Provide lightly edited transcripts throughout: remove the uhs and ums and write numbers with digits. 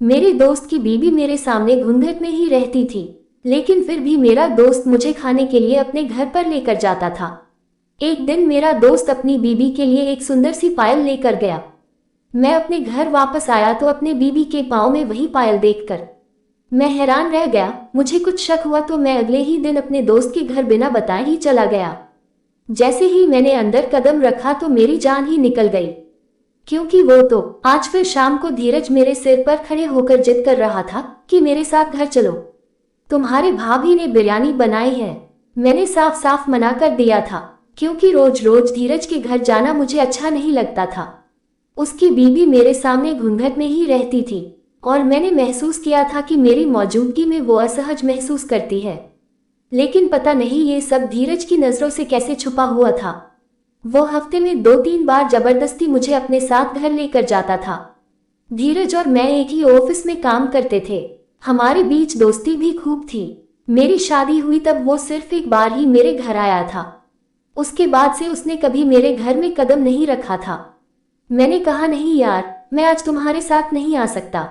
मेरे दोस्त की बीवी मेरे सामने घूंघट में ही रहती थी, लेकिन फिर भी मेरा दोस्त मुझे खाने के लिए अपने घर पर लेकर जाता था। एक दिन मेरा दोस्त अपनी बीवी के लिए एक सुंदर सी पायल लेकर गया। मैं अपने घर वापस आया तो अपने बीवी के पाँव में वही पायल देखकर मैं हैरान रह गया। मुझे कुछ शक हुआ तो मैं अगले ही दिन अपने दोस्त के घर बिना बताए ही चला गया। जैसे ही मैंने अंदर कदम रखा तो मेरी जान ही निकल गई, क्योंकि वो तो आज फिर शाम को धीरज मेरे सिर पर खड़े होकर जिद कर रहा था कि मेरे साथ घर चलो, तुम्हारे भाभी ने बिरयानी बनाई है। मैंने साफ साफ मना कर दिया था, क्योंकि रोज रोज धीरज के घर जाना मुझे अच्छा नहीं लगता था। उसकी बीवी मेरे सामने घूंघट में ही रहती थी और मैंने महसूस किया था कि मेरी मौजूदगी में वो असहज महसूस करती है। लेकिन पता नहीं ये सब धीरज की नजरों से कैसे छुपा हुआ था। वो हफ्ते में 2-3 बार जबरदस्ती मुझे अपने साथ घर लेकर जाता था। धीरज और मैं एक ही ऑफिस में काम करते थे, हमारे बीच दोस्ती भी खूब थी। मेरी शादी हुई तब वो सिर्फ एक बार ही मेरे घर आया था। उसके बाद से उसने कभी मेरे घर में कदम नहीं रखा था। मैंने कहा, नहीं यार, मैं आज तुम्हारे साथ नहीं आ सकता।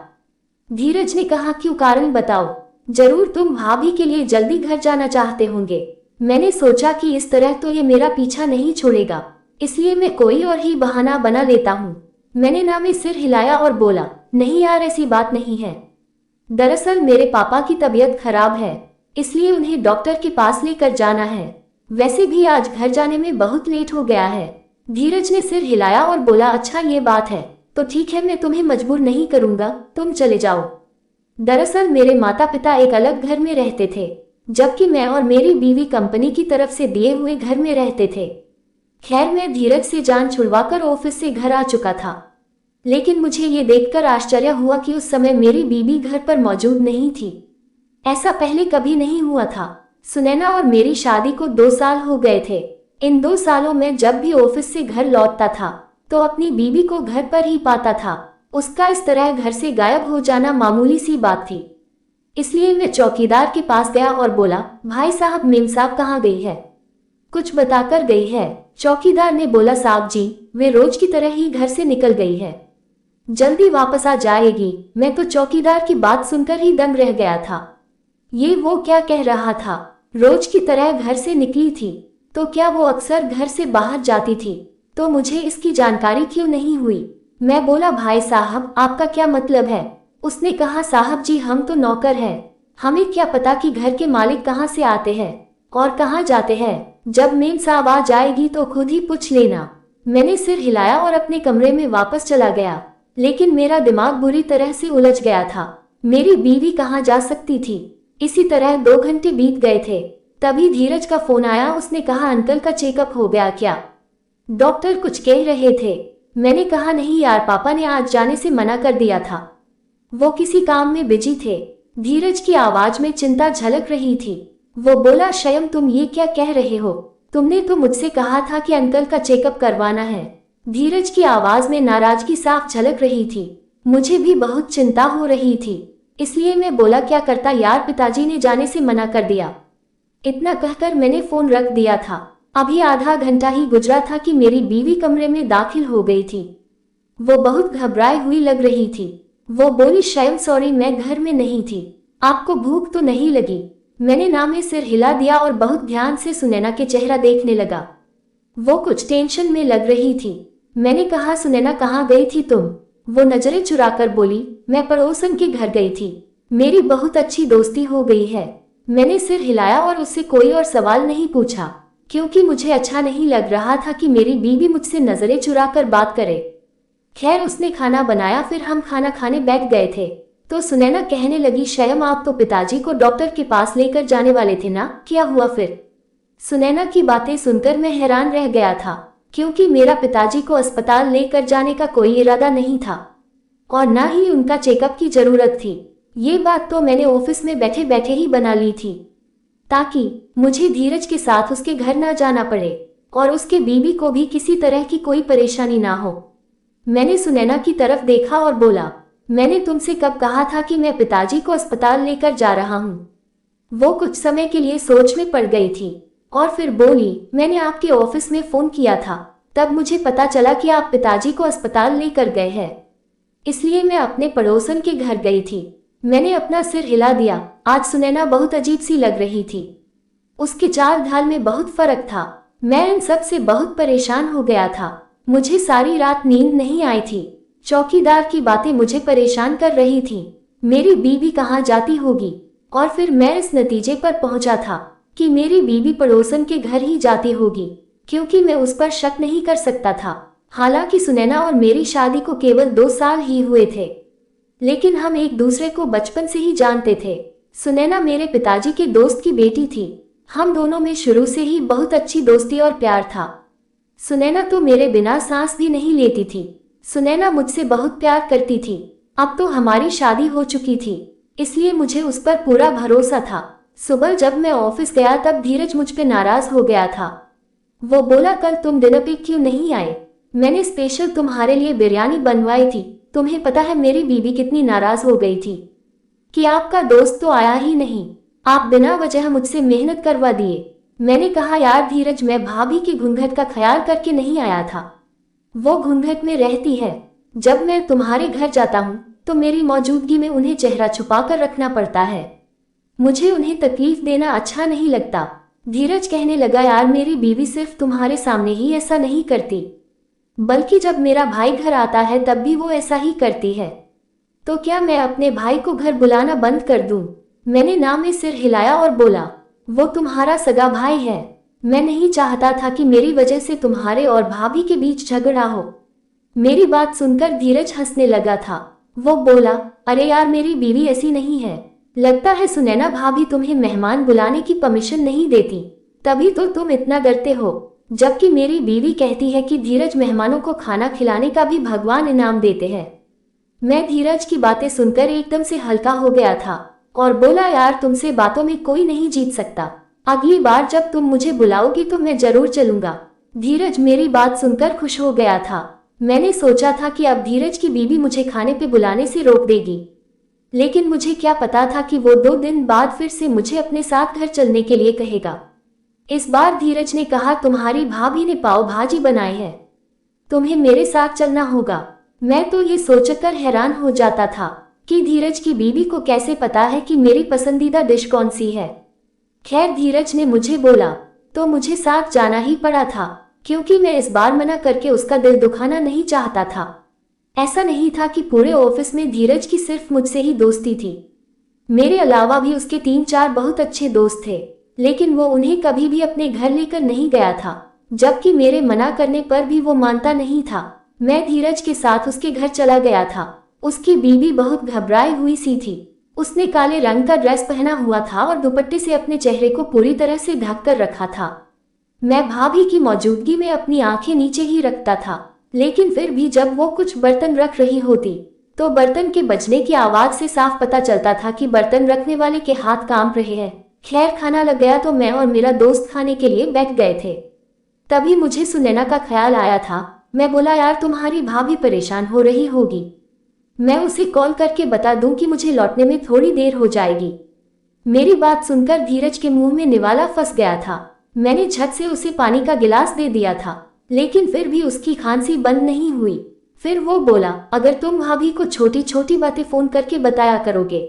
धीरज ने कहा, क्यों, कारण बताओ। जरूर तुम भाभी के लिए जल्दी घर जाना चाहते होंगे। मैंने सोचा कि इस तरह तो ये मेरा पीछा नहीं छोड़ेगा, इसलिए मैं कोई और ही बहाना बना लेता हूँ। मैंने ना में सिर हिलाया और बोला, नहीं यार, ऐसी बात नहीं है। दरअसल मेरे पापा की तबीयत खराब है, इसलिए उन्हें डॉक्टर के पास लेकर जाना है। वैसे भी आज घर जाने में बहुत लेट हो गया है। धीरज ने सिर हिलाया और बोला, अच्छा ये बात है तो ठीक है, मैं तुम्हें मजबूर नहीं करूंगा, तुम चले जाओ। दरअसल मेरे माता पिता एक अलग घर में रहते थे, जबकि मैं और मेरी बीवी कंपनी की तरफ से दिए हुए घर में रहते थे। खैर, मैं धीरज से जान छुड़वाकर ऑफिस से घर आ चुका था, लेकिन मुझे ये देखकर आश्चर्य हुआ कि उस समय मेरी बीवी घर पर मौजूद नहीं थी। ऐसा पहले कभी नहीं हुआ था। सुनैना और मेरी शादी को 2 साल हो गए थे। इन 2 सालों में जब भी ऑफिस से घर लौटता था तो अपनी बीवी को घर पर ही पाता था। उसका इस तरह घर से गायब हो जाना मामूली सी बात थी। इसलिए मैं चौकीदार के पास गया और बोला, भाई साहब, मेम साहब कहाँ गई है? कुछ बताकर गई है। चौकीदार ने बोला, साहब जी, वे रोज की तरह ही घर से निकल गई है, जल्दी वापस आ जाएगी। मैं तो चौकीदार की बात सुनकर ही दंग रह गया था। ये वो क्या कह रहा था? रोज की तरह घर से निकली थी तो क्या वो अक्सर घर से बाहर जाती थी? तो मुझे इसकी जानकारी क्यों नहीं हुई? मैं बोला, भाई साहब, आपका क्या मतलब है? उसने कहा, साहब जी, हम तो नौकर हैं, हमें क्या पता कि घर के मालिक कहाँ से आते हैं और कहाँ जाते हैं। जब मेम साहब आ जाएगी तो खुद ही पूछ लेना। मैंने सिर हिलाया और अपने कमरे में वापस चला गया, लेकिन मेरा दिमाग बुरी तरह से उलझ गया था। मेरी बीवी कहाँ जा सकती थी? इसी तरह 2 घंटे बीत गए थे। तभी धीरज का फोन आया। उसने कहा, अंकल का चेकअप हो गया क्या? डॉक्टर कुछ कह रहे थे। मैंने कहा, नहीं यार, पापा ने आज जाने से मना कर दिया था, वो किसी काम में बिजी थे। धीरज की आवाज में चिंता झलक रही थी। वो बोला, शयम, तुम ये क्या कह रहे हो? तुमने तो मुझसे कहा था कि अंकल का चेकअप करवाना है। धीरज की आवाज में नाराजगी साफ झलक रही थी। मुझे भी बहुत चिंता हो रही थी, इसलिए मैं बोला, क्या करता यार, पिताजी ने जाने से मना कर दिया। इतना कहकर मैंने फोन रख दिया था। अभी आधा घंटा ही गुजरा था कि मेरी बीवी कमरे में दाखिल हो गई थी। वो बहुत घबराई हुई लग रही थी। वो बोली, शयम, सॉरी, मैं घर में नहीं थी। आपको भूख तो नहीं लगी? मैंने ना में सिर हिला दिया और बहुत ध्यान से सुनैना के चेहरा देखने लगा। वो कुछ टेंशन में लग रही थी। मैंने कहा, सुनैना, कहाँ गई थी तुम? वो नजरें चुराकर बोली, मैं पड़ोसन के घर गई थी, मेरी बहुत अच्छी दोस्ती हो गई है। मैंने सिर हिलाया और उससे कोई और सवाल नहीं पूछा, क्योंकि मुझे अच्छा नहीं लग रहा था कि मेरी बीवी मुझसे नजरें चुराकर बात करे। खैर, उसने खाना बनाया, फिर हम खाना खाने बैठ गए थे तो सुनैना कहने लगी, शयम, आप तो पिताजी को डॉक्टर के पास लेकर जाने वाले थे ना, क्या हुआ फिर? सुनैना की बातें सुनकर मैं हैरान रह गया था, क्योंकि मेरा पिताजी को अस्पताल लेकर जाने का कोई इरादा नहीं था और ना ही उनका चेकअप की जरूरत थी। ये बात तो मैंने ऑफिस में बैठे बैठे ही बना ली थी, ताकि मुझे धीरज के साथ उसके घर ना जाना पड़े और उसके बीवी को भी किसी तरह की कोई परेशानी ना हो। मैंने सुनैना की तरफ देखा और बोला, मैंने तुमसे कब कहा था कि मैं पिताजी को अस्पताल लेकर जा रहा हूँ? वो कुछ समय के लिए सोच में पड़ गई थी और फिर बोली, मैंने आपके ऑफिस में फोन किया था, तब मुझे पता चला कि आप पिताजी को अस्पताल लेकर गए हैं। इसलिए मैं अपने पड़ोसन के घर गई थी। मैंने अपना सिर हिला दिया। आज सुनैना बहुत अजीब सी लग रही थी। उसके चाल ढाल में बहुत फर्क था। मैं इन सब से बहुत परेशान हो गया था। मुझे सारी रात नींद नहीं आई थी। चौकीदार की बातें मुझे परेशान कर रही थी। मेरी बीवी कहाँ जाती होगी। और फिर मैं इस नतीजे पर पहुंचा था कि मेरी बीवी पड़ोसन के घर ही जाती होगी, क्योंकि मैं उस पर शक नहीं कर सकता था। हालांकि सुनैना और मेरी शादी को केवल 2 साल ही हुए थे, लेकिन हम एक दूसरे को बचपन से ही जानते थे। सुनैना मेरे पिताजी के दोस्त की बेटी थी। हम दोनों में शुरू से ही बहुत अच्छी दोस्ती और प्यार था। सुनैना तो मेरे बिना सांस भी नहीं लेती थी। सुनैना मुझसे बहुत प्यार करती थी। अब तो हमारी शादी हो चुकी थी, इसलिए मुझे उस पर पूरा भरोसा था। सुबह जब मैं ऑफिस गया तब धीरज मुझ पे नाराज हो गया था। वो बोला, कल तुम डिनर पे क्यों नहीं आए? मैंने स्पेशल तुम्हारे लिए बिरयानी बनवाई थी। तुम्हें पता है मेरी बीवी कितनी नाराज हो गई थी कि आपका दोस्त तो आया ही नहीं, आप बिना वजह मुझसे मेहनत करवा दिए। मैंने कहा, यार धीरज, मैं भाभी की घूंघट का ख्याल करके नहीं आया था। वो घूंघट में रहती है। जब मैं तुम्हारे घर जाता हूँ तो मेरी मौजूदगी में उन्हें चेहरा छुपा कर रखना पड़ता है। मुझे उन्हें तकलीफ देना अच्छा नहीं लगता। धीरज कहने लगा, यार मेरी बीवी सिर्फ तुम्हारे सामने ही ऐसा नहीं करती, बल्कि जब मेरा भाई घर आता है तब भी वो ऐसा ही करती है। तो क्या मैं अपने भाई को घर बुलाना बंद कर दूं? मैंने ना में सिर हिलाया और बोला, वो तुम्हारा सगा भाई है। मैं नहीं चाहता था कि मेरी वजह से तुम्हारे और भाभी के बीच झगड़ा हो। मेरी बात सुनकर धीरज हंसने लगा था। वो बोला, अरे यार मेरी बीवी ऐसी नहीं है। लगता है सुनैना भाभी तुम्हें मेहमान बुलाने की परमिशन नहीं देती, तभी तो तुम इतना डरते हो। जबकि मेरी बीवी कहती है कि धीरज मेहमानों को खाना खिलाने का भी भगवान इनाम देते हैं। मैं धीरज की बातें सुनकर एकदम से हल्का हो गया था और बोला, यार तुमसे बातों में कोई नहीं जीत सकता। अगली बार जब तुम मुझे बुलाओगी तो मैं जरूर चलूंगा। धीरज मेरी बात सुनकर खुश हो गया था। मैंने सोचा था कि अब धीरज की बीवी मुझे खाने पे बुलाने से रोक देगी, लेकिन मुझे क्या पता था कि वो 2 दिन बाद फिर से मुझे अपने साथ घर चलने के लिए कहेगा। इस बार धीरज ने कहा, तुम्हारी भाभी ने पाव भाजी बनाई है, तुम्हें मेरे साथ चलना होगा। मैं तो ये सोचकर हैरान हो जाता था कि धीरज की बीवी को कैसे पता है कि मेरी पसंदीदा डिश कौन सी है। खैर धीरज ने मुझे बोला तो मुझे साथ जाना ही पड़ा था, क्योंकि मैं इस बार मना करके उसका दिल दुखाना नहीं चाहता था। ऐसा नहीं था कि पूरे ऑफिस में धीरज की सिर्फ मुझसे ही दोस्ती थी। मेरे अलावा भी उसके 3-4 बहुत अच्छे दोस्त थे, लेकिन वो उन्हें कभी भी अपने घर लेकर नहीं गया था। जबकि मेरे मना करने पर भी वो मानता नहीं था। मैं धीरज के साथ उसके घर चला गया था। उसकी बीवी बहुत घबराई हुई सी थी। उसने काले रंग का ड्रेस पहना हुआ था और दुपट्टे से अपने चेहरे को पूरी तरह से ढक कर रखा था। मैं भाभी की मौजूदगी में अपनी आंखें नीचे ही रखता था, लेकिन फिर भी जब वो कुछ बर्तन रख रही होती तो बर्तन के बजने की आवाज से साफ पता चलता था कि बर्तन रखने वाले के हाथ काम रहे हैं। खैर खाना लग गया तो मैं और मेरा दोस्त खाने के लिए बैठ गए थे। तभी मुझे सुनैना का ख्याल आया था। मैं बोला, यार तुम्हारी भाभी परेशान हो रही होगी, मैं उसे कॉल करके बता दूं कि मुझे लौटने में थोड़ी देर हो जाएगी। मेरी बात सुनकर धीरज के मुंह में निवाला फंस गया था। मैंने झट से उसे पानी का गिलास दे दिया था, लेकिन फिर भी उसकी खांसी बंद नहीं हुई। फिर वो बोला, अगर तुम भाभी को छोटी छोटी बातें फोन करके बताया करोगे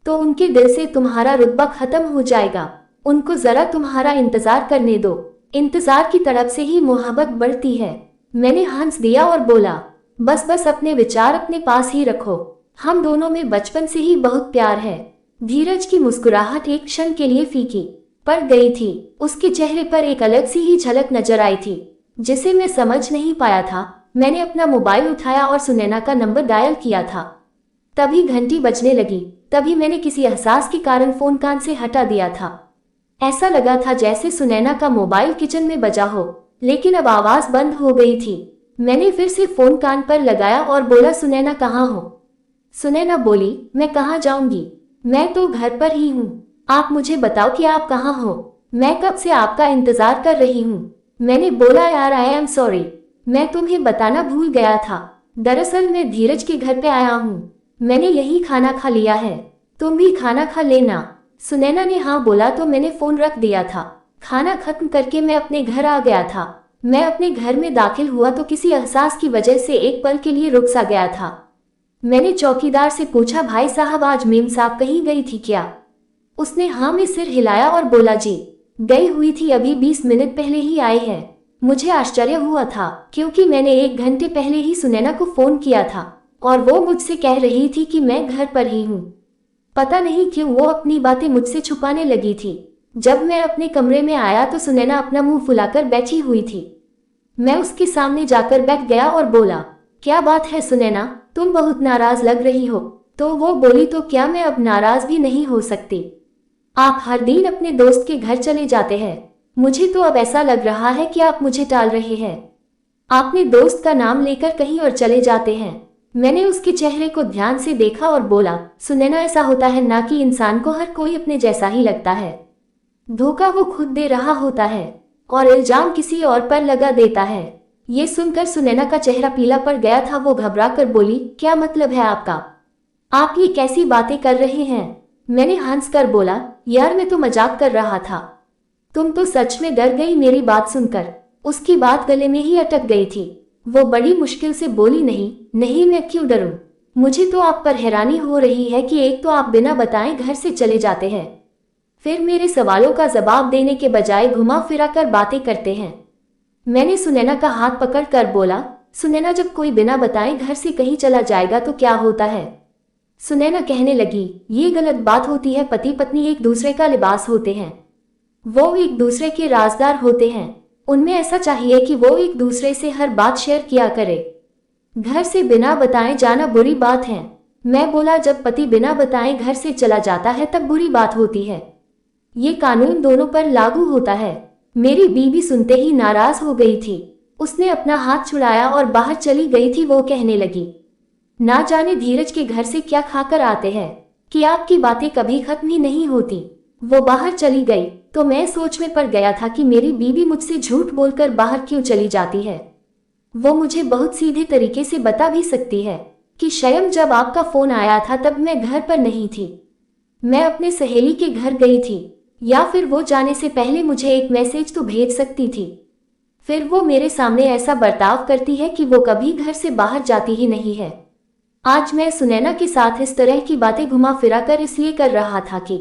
तो उनके दिल से तुम्हारा रुतबा खत्म हो जाएगा। उनको जरा तुम्हारा इंतजार करने दो, इंतजार की तरफ से ही मोहब्बत बढ़ती है। मैंने हंस दिया और बोला, बस बस अपने विचार अपने पास ही रखो, हम दोनों में बचपन से ही बहुत प्यार है। धीरज की मुस्कुराहट एक क्षण के लिए फीकी पड़ गई थी। उसके चेहरे पर एक अलग सी ही झलक नजर आई थी, जिसे मैं समझ नहीं पाया था। मैंने अपना मोबाइल उठाया और सुनैना का नंबर डायल किया था। तभी घंटी बजने लगी। तभी मैंने किसी एहसास के कारण फोन कान से हटा दिया था। ऐसा लगा था जैसे सुनैना का मोबाइल किचन में बजा हो, लेकिन अब आवाज बंद हो गई थी। मैंने फिर से फोन कान पर लगाया और बोला, सुनैना कहाँ हो? सुनैना बोली, मैं कहाँ जाऊंगी, मैं तो घर पर ही हूँ। आप मुझे बताओ कि आप कहाँ हो, मैं कब से आपका इंतजार कर रही हूँ। मैंने बोला, यार आई एम सॉरी, मैं तुम्हें बताना भूल गया था। दरअसल मैं धीरज के घर पे आया हूँ, मैंने यही खाना खा लिया है, तुम भी खाना खा लेना। सुनैना ने हाँ बोला तो मैंने फोन रख दिया था। खाना खत्म करके मैं अपने घर आ गया था। मैं अपने घर में दाखिल हुआ तो किसी एहसास की वजह से एक पल के लिए रुक सा गया था। मैंने चौकीदार से पूछा, भाई साहब आज मेम साहब कहीं गई थी क्या? उसने हाँ में सिर हिलाया और बोला, जी गई हुई थी, अभी 20 मिनट पहले ही आई है। मुझे आश्चर्य हुआ था क्योंकि मैंने 1 घंटे पहले ही सुनैना को फोन किया था और वो मुझसे कह रही थी कि मैं घर पर ही हूँ। पता नहीं क्यों वो अपनी बातें मुझसे छुपाने लगी थी। जब मैं अपने कमरे में आया तो सुनैना अपना मुंह फुलाकर बैठी हुई थी। मैं उसके सामने जाकर बैठ गया और बोला, क्या बात है सुनैना, तुम बहुत नाराज लग रही हो। तो वो बोली, तो क्या मैं अब नाराज भी नहीं हो सकती? आप हर दिन अपने दोस्त के घर चले जाते हैं, मुझे तो अब ऐसा लग रहा है कि आप मुझे टाल रहे हैं। आपने दोस्त का नाम लेकर कहीं और चले जाते हैं। मैंने उसके चेहरे को ध्यान से देखा और बोला, सुनैना ऐसा होता है ना कि इंसान को हर कोई अपने जैसा ही लगता है। धोखा वो खुद दे रहा होता है और इल्जाम किसी और पर लगा देता है। ये सुनकर सुनैना का चेहरा पीला पड़ गया था। वो घबरा कर बोली, क्या मतलब है आपका? आप ये कैसी बातें कर रहे हैं? मैंने हंसकर बोला, यार मैं तो मजाक कर रहा था। तुम तो सच में डर गई मेरी बात सुनकर। उसकी बात गले में ही अटक गई थी। वो बड़ी मुश्किल से बोली, नहीं नहीं, मैं क्यों डरूं? मुझे तो आप पर हैरानी हो रही है कि एक तो आप बिना बताए घर से चले जाते हैं, फिर मेरे सवालों का जवाब देने के बजाय घुमा फिरा कर बातें करते हैं। मैंने सुनैना का हाथ पकड़ कर बोला, सुनैना जब कोई बिना बताए घर से कहीं चला जाएगा तो क्या होता है? सुनैना कहने लगी, ये गलत बात होती है, पति पत्नी एक दूसरे का लिबास होते हैं, वो एक दूसरे के राजदार होते हैं। उनमें ऐसा चाहिए कि वो एक दूसरे से हर बात शेयर किया करे। घर से बिना बताए जाना बुरी बात है। मैं बोला, जब पति बिना बताए घर से चला जाता है तब बुरी बात होती है। ये कानून दोनों पर लागू होता है। मेरी बीवी सुनते ही नाराज हो गई थी। उसने अपना हाथ छुड़ाया और बाहर चली गई थी। वो कहने लगी, ना जाने धीरज के घर से क्या खाकर आते हैं कि आपकी बातें कभी खत्म ही नहीं होती। वो बाहर चली गई तो मैं सोच में पड़ गया था कि मेरी बीवी मुझसे झूठ बोलकर बाहर क्यों चली जाती है। वो मुझे बहुत सीधे तरीके से बता भी सकती है कि स्वयं जब आपका फोन आया था तब मैं घर पर नहीं थी, मैं अपने सहेली के घर गई थी, या फिर वो जाने से पहले मुझे एक मैसेज तो भेज सकती थी। फिर वो मेरे सामने ऐसा बर्ताव करती है कि वो कभी घर से बाहर जाती ही नहीं है। आज मैं सुनैना के साथ इस तरह की बातें घुमा फिरा कर इसलिए कर रहा था कि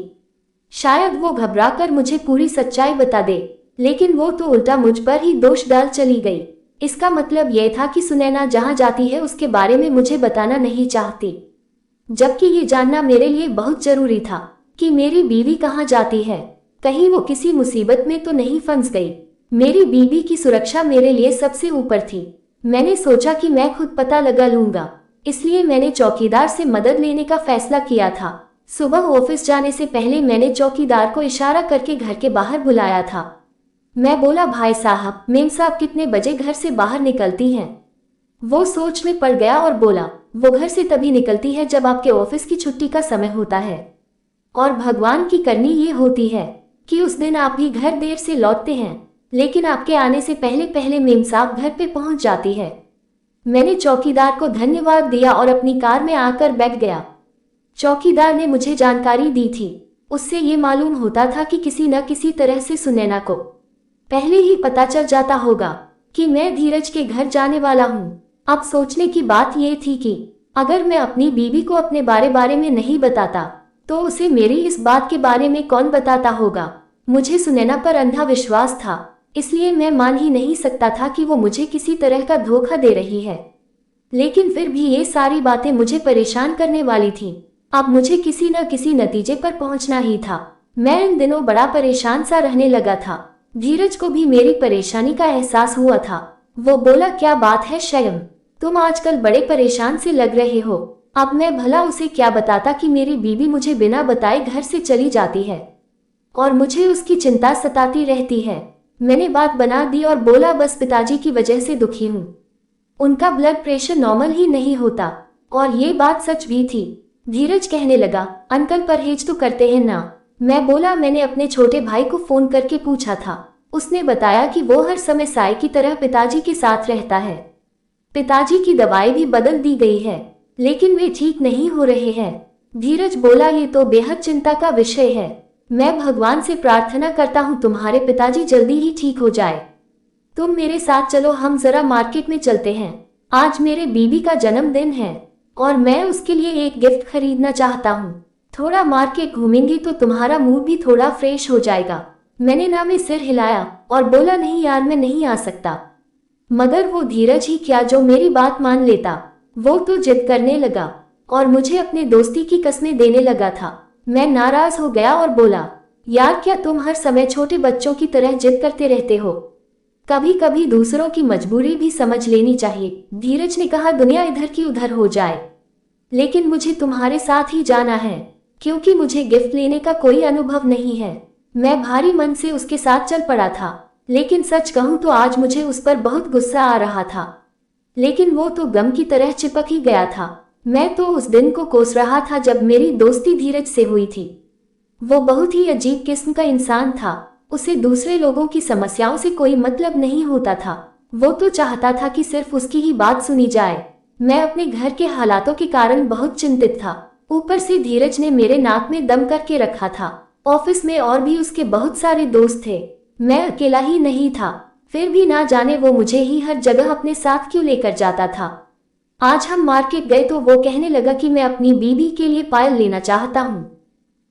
शायद वो घबरा कर मुझे पूरी सच्चाई बता दे, लेकिन वो तो उल्टा मुझ पर ही दोष डाल चली गई। इसका मतलब यह था कि सुनैना जहां जाती है उसके बारे में मुझे बताना नहीं चाहती, जबकि ये जानना मेरे लिए बहुत जरूरी था कि मेरी बीवी कहाँ जाती है, कहीं वो किसी मुसीबत में तो नहीं फंस गई। मेरी बीवी की सुरक्षा मेरे लिए सबसे ऊपर थी। मैंने सोचा कि मैं खुद पता लगा लूंगा, इसलिए मैंने चौकीदार से मदद लेने का फैसला किया था। सुबह ऑफिस जाने से पहले मैंने चौकीदार को इशारा करके घर के बाहर बुलाया था। मैं बोला, भाई साहब, मेम साहब कितने बजे घर से बाहर निकलती हैं? वो सोच में पड़ गया और बोला, वो घर से तभी निकलती है जब आपके ऑफिस की छुट्टी का समय होता है, और भगवान की करनी ये होती है कि उस दिन आप भी घर देर से लौटते हैं, लेकिन आपके आने से पहले पहले मेम साहब घर पे पहुंच जाती है। मैंने चौकीदार को धन्यवाद दिया और अपनी कार में आकर बैठ गया। चौकीदार ने मुझे जानकारी दी थी। उससे ये मालूम होता था कि किसी न किसी तरह से सुनैना को पहले ही पता चल जाता होगा कि मैं धीरज के घर जाने वाला हूँ। अब सोचने की बात यह थी कि अगर मैं अपनी बीवी को अपने बारे में नहीं बताता तो उसे मेरी इस बात के बारे में कौन बताता होगा। मुझे सुनैना पर अंधा विश्वास था, इसलिए मैं मान ही नहीं सकता था कि वो मुझे किसी तरह का धोखा दे रही है। लेकिन फिर भी ये सारी बातें मुझे परेशान करने वाली थीं। अब मुझे किसी न किसी नतीजे पर पहुंचना ही था। मैं इन दिनों बड़ा परेशान सा रहने लगा था। धीरज को भी मेरी परेशानी का एहसास हुआ था। वो बोला, क्या बात है स्वयं, तुम आजकल बड़े परेशान से लग रहे हो। अब मैं भला उसे क्या बताता कि मेरी बीवी मुझे बिना बताए घर से चली जाती है और मुझे उसकी चिंता सताती रहती है। मैंने बात बना दी और बोला, बस पिताजी की वजह से दुखी हूँ। उनका ब्लड प्रेशर नॉर्मल ही नहीं होता। और ये बात सच भी थी। धीरज कहने लगा, अंकल परहेज तो करते हैं ना? मैं बोला, मैंने अपने छोटे भाई को फोन करके पूछा था। उसने बताया कि वो हर समय साय की तरह पिताजी के साथ रहता है। पिताजी की दवाई भी बदल दी गई है, लेकिन वे ठीक नहीं हो रहे हैं। धीरज बोला, ये तो बेहद चिंता का विषय है। मैं भगवान से प्रार्थना करता हूँ तुम्हारे पिताजी जल्दी ही ठीक हो जाए। तुम मेरे साथ चलो, हम जरा मार्केट में चलते हैं। आज मेरे बीबी का जन्मदिन है। और मैं उसके लिए एक गिफ्ट खरीदना चाहता हूँ। थोड़ा मार्केट घूमेंगे तो तुम्हारा मूड भी थोड़ा फ्रेश हो जाएगा। मैंने ना में सिर हिलाया और बोला, नहीं यार, मैं नहीं आ सकता। मगर वो धीरज ही क्या जो मेरी बात मान लेता। वो तो जिद करने लगा और मुझे अपने दोस्ती की कस्में देने लगा था। मैं नाराज हो गया और बोला, यार क्या तुम हर समय छोटे बच्चों की तरह जिद करते रहते हो? कभी कभी दूसरों की मजबूरी भी समझ लेनी चाहिए। धीरज ने कहा, दुनिया इधर की उधर हो जाए, लेकिन मुझे तुम्हारे साथ ही जाना है, क्योंकि मुझे गिफ्ट लेने का कोई अनुभव नहीं है। मैं भारी मन से उसके साथ चल पड़ा था, लेकिन सच कहूं तो आज मुझे उस पर बहुत गुस्सा आ रहा था। लेकिन वो तो गम की तरह चिपक ही गया था। मैं तो उस दिन को कोस रहा था जब मेरी दोस्ती धीरज से हुई थी। वो बहुत ही अजीब किस्म का इंसान था। उसे दूसरे लोगों की समस्याओं से कोई मतलब नहीं होता था। वो तो चाहता था कि सिर्फ उसकी ही बात सुनी जाए। मैं अपने घर के हालातों के कारण बहुत चिंतित था। ऊपर से धीरज ने मेरे नाक में दम करके रखा था। ऑफिस में और भी उसके बहुत सारे दोस्त थे, मैं अकेला ही नहीं था। फिर भी ना जाने वो मुझे ही हर जगह अपने साथ क्यों लेकर जाता था। आज हम मार्केट गए तो वो कहने लगा कि मैं अपनी बीबी के लिए पायल लेना चाहता हूँ।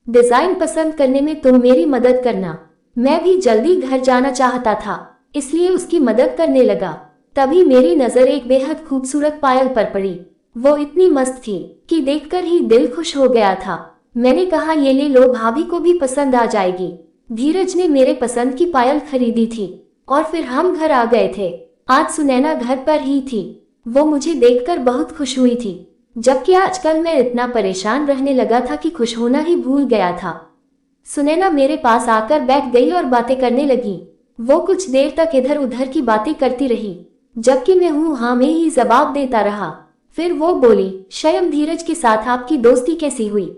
डिजाइन पसंद करने में तुम मेरी मदद करना। मैं भी जल्दी घर जाना चाहता था, इसलिए उसकी मदद करने लगा। तभी मेरी नजर एक बेहद खूबसूरत पायल पर पड़ी। वो इतनी मस्त थी कि देखकर ही दिल खुश हो गया था। मैंने कहा, ये ले लो, भाभी को भी पसंद आ जाएगी। धीरज ने मेरे पसंद की पायल खरीदी थी और फिर हम घर आ गए थे। आज सुनैना घर पर ही थी। वो मुझे देखकर बहुत खुश हुई थी, जबकि आजकल मैं इतना परेशान रहने लगा था कि खुश होना ही भूल गया था। सुनैना मेरे पास आकर बैठ गई और बातें करने लगी। वो कुछ देर तक इधर उधर की बातें करती रही, जबकि मैं हूँ हाँ में ही जवाब देता रहा। फिर वो बोली, शयम, धीरज के साथ आपकी दोस्ती कैसी हुई?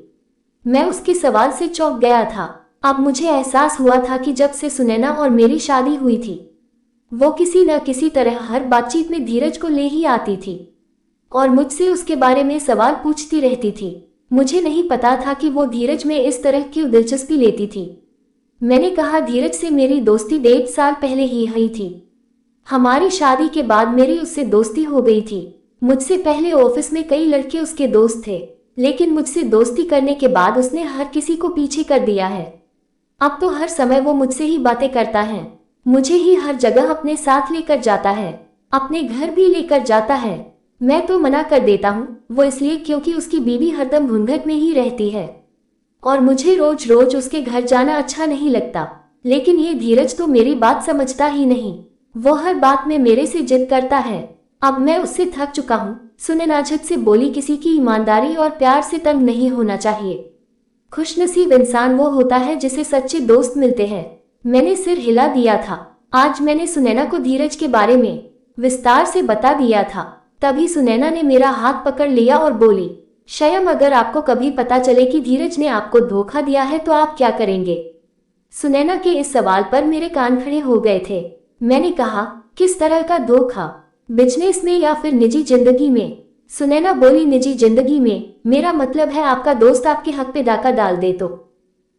मैं उसके सवाल से चौंक गया था। अब मुझे एहसास हुआ था कि जब से सुनैना और मेरी शादी हुई थी, वो किसी न किसी तरह हर बातचीत में धीरज को ले ही आती थी और मुझसे उसके बारे में सवाल पूछती रहती थी। मुझे नहीं पता था कि वो धीरज में इस तरह की दिलचस्पी लेती थी। मैंने कहा, धीरज से मेरी दोस्ती 1.5 साल पहले ही हुई थी। हमारी शादी के बाद मेरी उससे दोस्ती हो गई थी। मुझसे पहले ऑफिस में कई लड़के उसके दोस्त थे, लेकिन मुझसे दोस्ती करने के बाद उसने हर किसी को पीछे कर दिया है। अब तो हर समय वो मुझसे ही बातें करता है, मुझे ही हर जगह अपने साथ लेकर जाता है, अपने घर भी लेकर जाता है। मैं तो मना कर देता हूँ, वो इसलिए क्योंकि उसकी बीवी हरदम घूंघट में ही रहती है और मुझे रोज रोज उसके घर जाना अच्छा नहीं लगता। लेकिन ये धीरज तो मेरी बात समझता ही नहीं। वो हर बात में मेरे से जिद करता है। अब मैं उससे थक चुका हूँ। सुनैना झट से बोली, किसी की ईमानदारी और प्यार से तंग नहीं होना चाहिए। खुशनसीब इंसान वो होता है जिसे सच्चे दोस्त मिलते हैं। मैंने सिर हिला दिया था। आज मैंने सुनैना को धीरज के बारे में विस्तार से बता दिया था। तभी सुनैना ने मेरा हाथ पकड़ लिया और बोली, शयम, अगर आपको कभी पता चले कि धीरज ने आपको धोखा दिया है तो आप क्या करेंगे? सुनैना के इस सवाल पर मेरे कान खड़े हो गए थे। मैंने कहा, किस तरह का धोखा? बिजनेस में या फिर निजी जिंदगी में? सुनैना बोली, निजी जिंदगी में। मेरा मतलब है आपका दोस्त आपके हक पे डाका डाल दे तो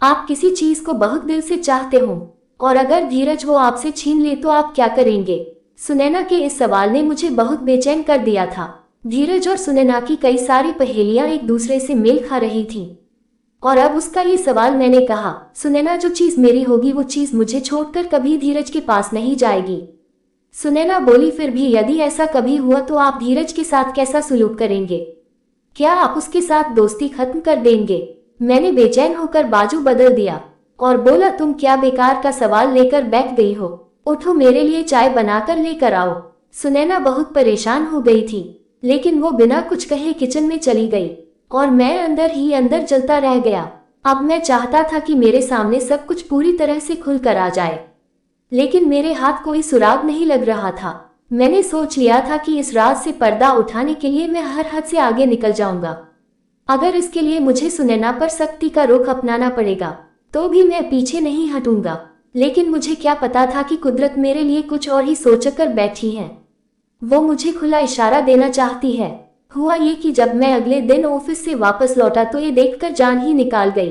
आप किसी चीज को बहुत दिल से चाहते हो और अगर धीरज वो आपसे छीन ले तो आप क्या करेंगे? सुनैना के इस सवाल ने मुझे बहुत बेचैन कर दिया था। धीरज और सुनैना की कई सारी पहेलियां एक दूसरे से मेल खा रही थी और अब उसका ये सवाल। मैंने कहा, सुनैना, जो चीज मेरी होगी वो चीज मुझे छोड़कर कभी धीरज के पास नहीं जाएगी। सुनैना बोली, फिर भी यदि ऐसा कभी हुआ तो आप धीरज के साथ कैसा सलूक करेंगे? क्या आप उसके साथ दोस्ती खत्म कर देंगे? मैंने बेचैन होकर बाजू बदल दिया और बोला, तुम क्या बेकार का सवाल लेकर बैठ गई हो? उठो, मेरे लिए चाय बनाकर लेकर आओ। सुनैना बहुत परेशान हो गई थी, लेकिन वो बिना कुछ कहे किचन में चली गई और मैं अंदर ही अंदर जलता रह गया। अब मैं चाहता था कि मेरे सामने सब कुछ पूरी तरह से खुलकर आ जाए, लेकिन मेरे हाथ कोई सुराग नहीं लग रहा था। मैंने सोच लिया था कि इस राज से पर्दा उठाने के लिए मैं हर हद से आगे निकल जाऊंगा। अगर इसके लिए मुझे सुनैना पर सख्ती का रुख अपनाना पड़ेगा तो भी मैं पीछे नहीं हटूंगा। लेकिन मुझे क्या पता था कि कुदरत मेरे लिए कुछ और ही सोचकर बैठी है। वो मुझे खुला इशारा देना चाहती है। हुआ ये कि जब मैं अगले दिन ऑफिस से वापस लौटा तो ये देखकर जान ही निकाल गई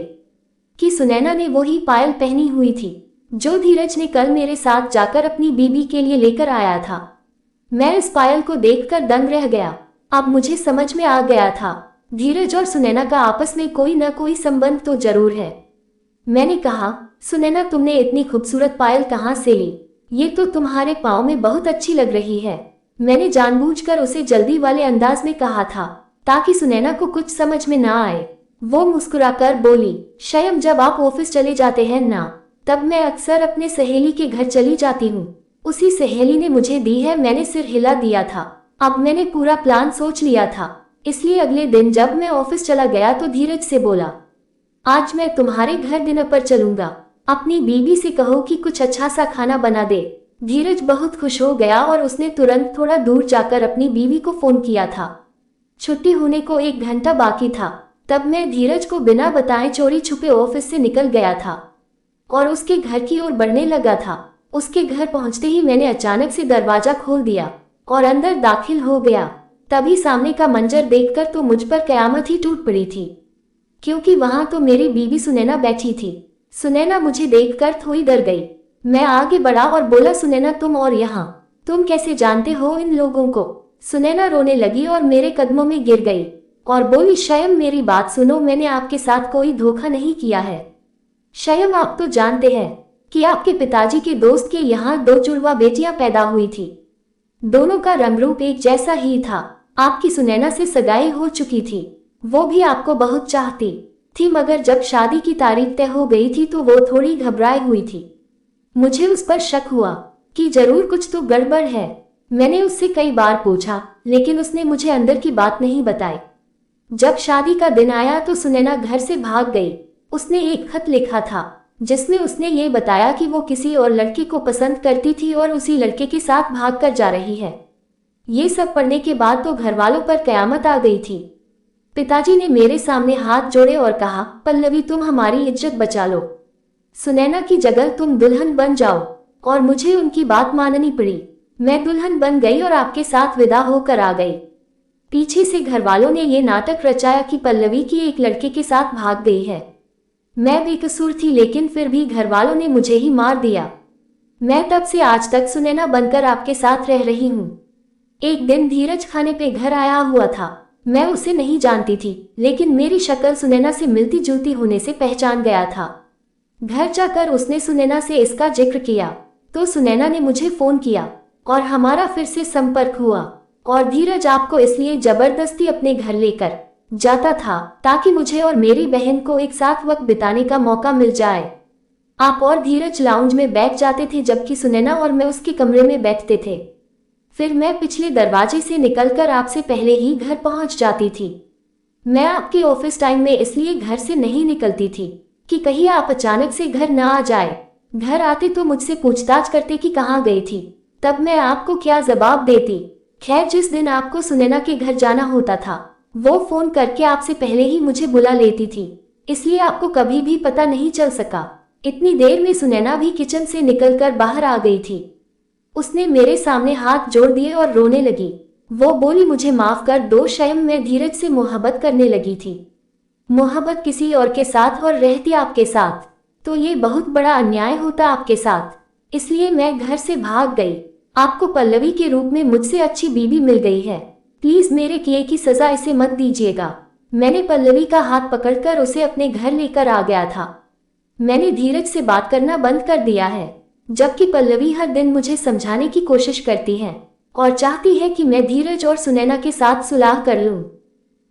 कि सुनैना ने वही पायल पहनी हुई थी जो धीरज ने कल मेरे साथ जाकर अपनी बीबी के लिए लेकर आया था। मैं इस पायल को देखकर दंग रह गया। अब मुझे समझ में आ गया था, धीरज और सुनैना का आपस में कोई न कोई संबंध तो जरूर है। मैंने कहा, सुनैना तुमने इतनी खूबसूरत पायल कहाँ से ली? ये तो तुम्हारे पाँव में बहुत अच्छी लग रही है। मैंने जानबूझकर उसे जल्दी वाले अंदाज में कहा था, ताकि सुनैना को कुछ समझ में ना आए। वो मुस्कुराकर बोली, शयम जब आप ऑफिस चले जाते हैं ना, तब मैं अक्सर अपने सहेली के घर चली जाती हूँ। उसी सहेली ने मुझे दी है। मैंने सिर हिला दिया था। अब मैंने पूरा प्लान सोच लिया था, इसलिए अगले दिन जब मैं ऑफिस चला गया तो धीरज से बोला, आज मैं तुम्हारे घर डिनर पर चलूंगा। अपनी बीवी से कहो कि कुछ अच्छा सा खाना बना दे। धीरज बहुत खुश हो गया और उसने तुरंत थोड़ा दूर जाकर अपनी बीवी को फोन किया था। छुट्टी होने को 1 घंटा बाकी था। तब मैं धीरज को बिना बताए चोरी छुपे ऑफिस से निकल गया था और उसके घर की ओर बढ़ने लगा था। उसके घर पहुंचते ही मैंने अचानक से दरवाजा खोल दिया और अंदर दाखिल हो गया। तभी सामने का मंजर देखकर तो मुझ पर कयामत ही टूट पड़ी थी, क्योंकि वहां तो मेरी बीवी सुनैना बैठी थी। सुनैना मुझे देखकर थोड़ी डर गई। मैं आगे बढ़ा और बोला, सुनैना तुम और यहाँ, तुम कैसे जानते हो इन लोगों को? सुनैना रोने लगी और मेरे कदमों में गिर गई और बोली, शयम मेरी बात सुनो, मैंने आपके साथ कोई धोखा नहीं किया है। शयम आप तो जानते हैं कि आपके पिताजी के दोस्त के यहाँ 2 जुड़वा बेटियां पैदा हुई थी। दोनों का रंग रूप एक जैसा ही था। आपकी सुनैना से सगाई हो चुकी थी। वो भी आपको बहुत चाहती थी, मगर जब शादी की तारीख तय हो गई थी तो वो थोड़ी घबराई हुई थी। मुझे उस पर शक हुआ कि जरूर कुछ तो गड़बड़ है। मैंने उससे कई बार पूछा, लेकिन उसने मुझे अंदर की बात नहीं बताई। जब शादी का दिन आया तो सुनैना घर से भाग गई। उसने एक खत लिखा था जिसमें उसने ये बताया कि वो किसी और लड़के को पसंद करती थी और उसी लड़के के साथ भागकर जा रही है। ये सब पढ़ने के बाद तो घर वालों पर कयामत आ गई थी। पिताजी ने मेरे सामने हाथ जोड़े और कहा, पल्लवी तुम हमारी इज्जत बचा लो। सुनैना की जगह तुम दुल्हन बन जाओ। और मुझे उनकी बात माननी पड़ी। मैं दुल्हन बन गई और आपके साथ विदा होकर आ गई। पीछे से घर वालों ने ये नाटक रचाया कि पल्लवी की एक लड़के के साथ भाग गई है। मैं बेकसूर थी, लेकिन फिर भी घर वालों ने मुझे ही मार दिया। मैं तब से आज तक सुनैना बनकर आपके साथ रह रही हूँ। एक दिन धीरज खाने पे घर आया हुआ था। मैं उसे नहीं जानती थी, लेकिन मेरी शक्ल सुनैना से मिलती जुलती होने से पहचान गया था। घर जाकर उसने सुनैना से इसका जिक्र किया तो सुनैना ने मुझे फोन किया और हमारा फिर से संपर्क हुआ। और धीरज आपको इसलिए जबरदस्ती अपने घर लेकर जाता था ताकि मुझे और मेरी बहन को एक साथ वक्त बिताने का मौका मिल जाए। आप और धीरज लाउंज में बैठ जाते थे, जबकि सुनैना और मैं उसके कमरे में बैठते थे। फिर मैं पिछले दरवाजे से निकलकर आपसे पहले ही घर पहुंच जाती थी। मैं आपके ऑफिस टाइम में इसलिए घर से नहीं निकलती थी कि कहीं आप अचानक से घर न आ जाए। घर आते तो मुझसे पूछताछ करते कि कहाँ गई थी। तब मैं आपको क्या जवाब देती? खैर, जिस दिन आपको सुनैना के घर जाना होता था वो फोन करके आपसे पहले ही मुझे बुला लेती थी, इसलिए आपको कभी भी पता नहीं चल सका। इतनी देर में सुनैना भी किचन से निकलकर बाहर आ गई थी। उसने मेरे सामने हाथ जोड़ दिए और रोने लगी। वो बोली, मुझे माफ कर दो शयम, मैं धीरज से मोहब्बत करने लगी थी। मोहब्बत किसी और के साथ और रहती आपके साथ, तो ये बहुत बड़ा अन्याय होता आपके साथ, इसलिए मैं घर से भाग गई। आपको पल्लवी के रूप में मुझसे अच्छी बीवी मिल गई है। प्लीज मेरे किए की सजा इसे मत दीजिएगा। मैंने पल्लवी का हाथ पकड़कर उसे अपने घर लेकर आ गया था। मैंने धीरज से बात करना बंद कर दिया है, जबकि पल्लवी हर दिन मुझे समझाने की कोशिश करती है और चाहती है कि मैं धीरज और सुनैना के साथ सुलह कर लूं।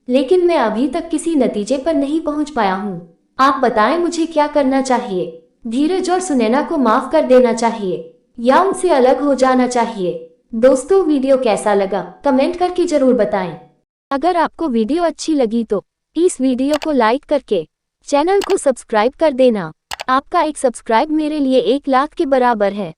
लेकिन मैं अभी तक किसी नतीजे पर नहीं पहुंच पाया हूं। आप बताएं मुझे क्या करना चाहिए? धीरज और सुनैना को माफ कर देना चाहिए या उनसे अलग हो जाना चाहिए? दोस्तों, वीडियो कैसा लगा कमेंट करके जरूर बताएं। अगर आपको वीडियो अच्छी लगी तो इस वीडियो को लाइक करके चैनल को सब्सक्राइब कर देना। आपका एक सब्सक्राइब मेरे लिए 1 लाख के बराबर है।